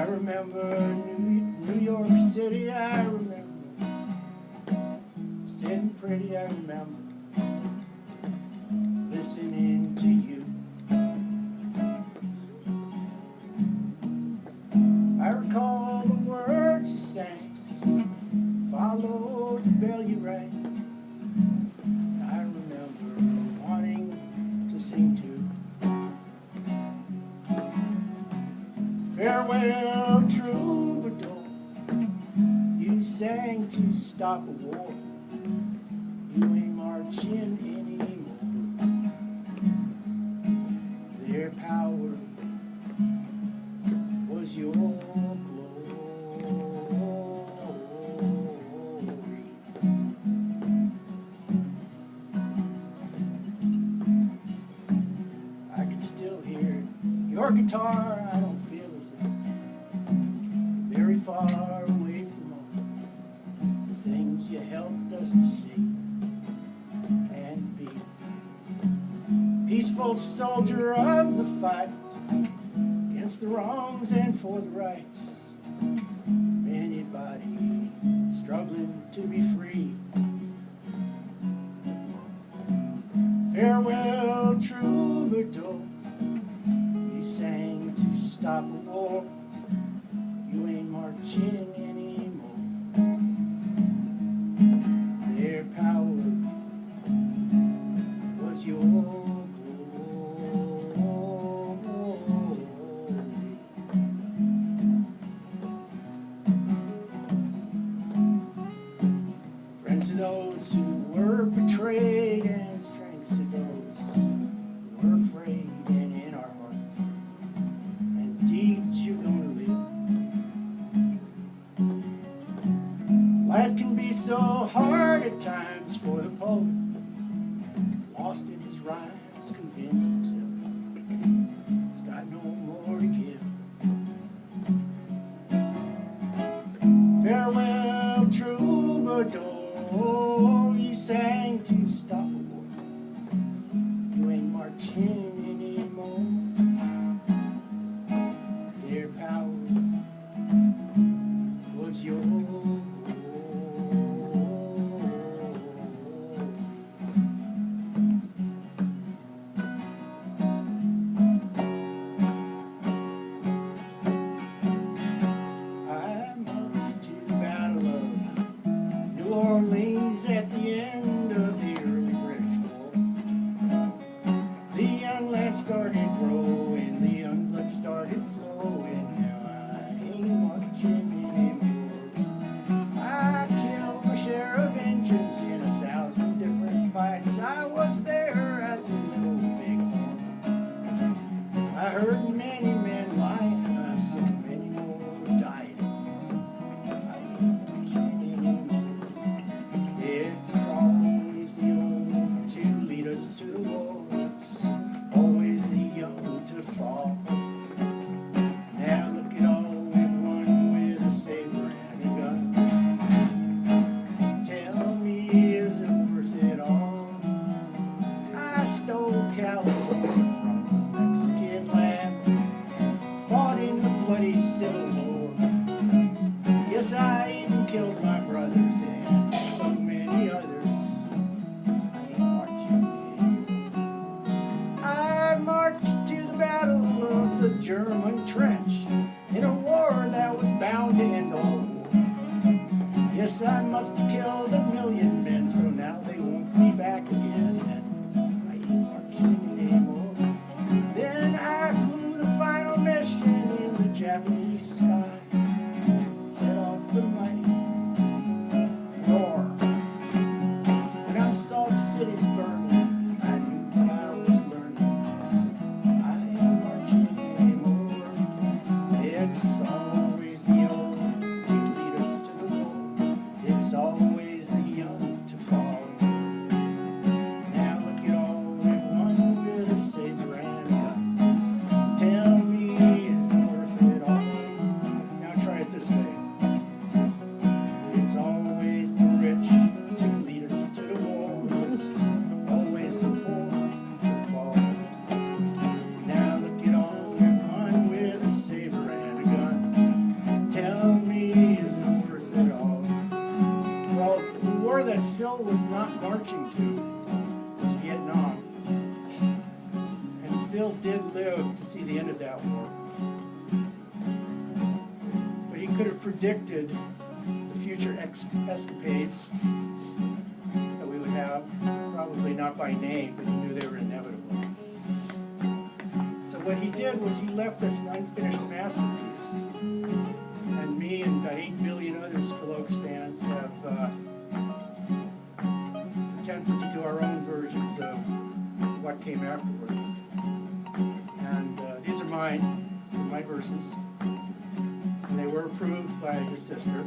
remember New York City, I remember sitting pretty, I remember listening to you. I recall the words you sang, followed the bell you rang. I remember wanting to sing too. Farewell Troubador, you sang to stop a war. You ain't marching anymore. Their power was your glory. I can still hear your guitar. I don't feel as if very far away from all the things you helped us to see and be. Peaceful soldier of the fight against the wrongs and for the rights. Anybody struggling to be free. Farewell Troubadour, you sang to stop a war. You ain't marching anymore. Their power was your to those who were betrayed, and strength to those who were afraid, and in our hearts and deeds you're gonna live. Life can be so hard at times for the poet, lost in his rhymes, convinced himself he's got no more to give. Farewell Troubadour, oh, you sang to stop a war. You ain't marching anymore. Their power was your glory. I marched to the Battle of New Orleans at the end of the early British War. The young land started growing, the young blood started flowing. Now I ain't marching anymore. I killed my share of Injuns in 1,000 different fights. I was there at the Little Big Horn. I heard many men lying, I saw many more dying. I ain't marching anymore. It's always the old to lead us to the war. It's always the young to fall. Now look at all everyone with a saber and a gun. Tell me, is it worth it all? I stole California from the Mexican land, fought in the bloody Civil War. Yes, I even killed my brothers and so many others. I ain't marching anymore. I marched to the Battle of the German Trench in a war that was bound to end all war. Yes, I must have killed 1,000,000 men, so now they won't be back again. And I ain't marching anymore. Then I flew the final mission in the Japanese sky, set off the mighty roar. When I saw the cities burning, I knew what I was learning. I ain't marching anymore. It's always the old to lead us to the war. It's always the young to fall. Now look at all everyone with a saber and a gun. Tell me, is it worth it all? Now try it this way. Phil was not marching to was Vietnam. And Phil did live to see the end of that war. But he could have predicted the future escapades that we would have, probably not by name, but he knew they were inevitable. So what he did was he left us an unfinished masterpiece. And me and about 8 billion others Phil Ochs fans have attempted to do our own versions of what came afterwards. And these are my verses. And they were approved by his sister.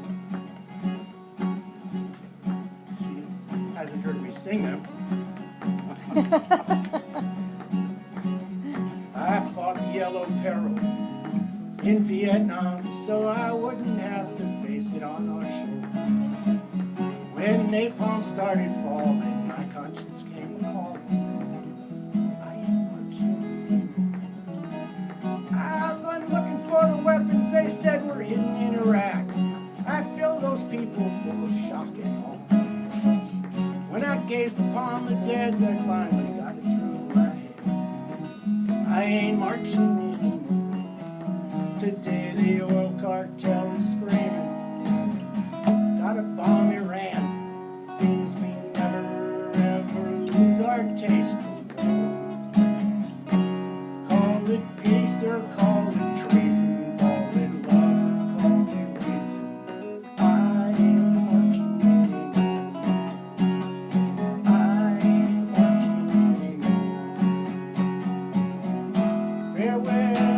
She hasn't heard me sing them. I fought the yellow peril in Vietnam so I wouldn't have to face it on our shore. When napalm started falling, my conscience came calling. I ain't marching anymore. I've been looking for the weapons they said were hidden in Iraq. I filled those people full of shock and awe. When I gazed upon the dead, I finally got it through my head. I ain't marching anymore. Today the oil cartel is screaming. Gotta bomb Iran. Seems we never ever lose our taste for war. Call it peace or call it treason. Call it love or call it reason. I ain't marching anymore. I ain't marching anymore. Farewell.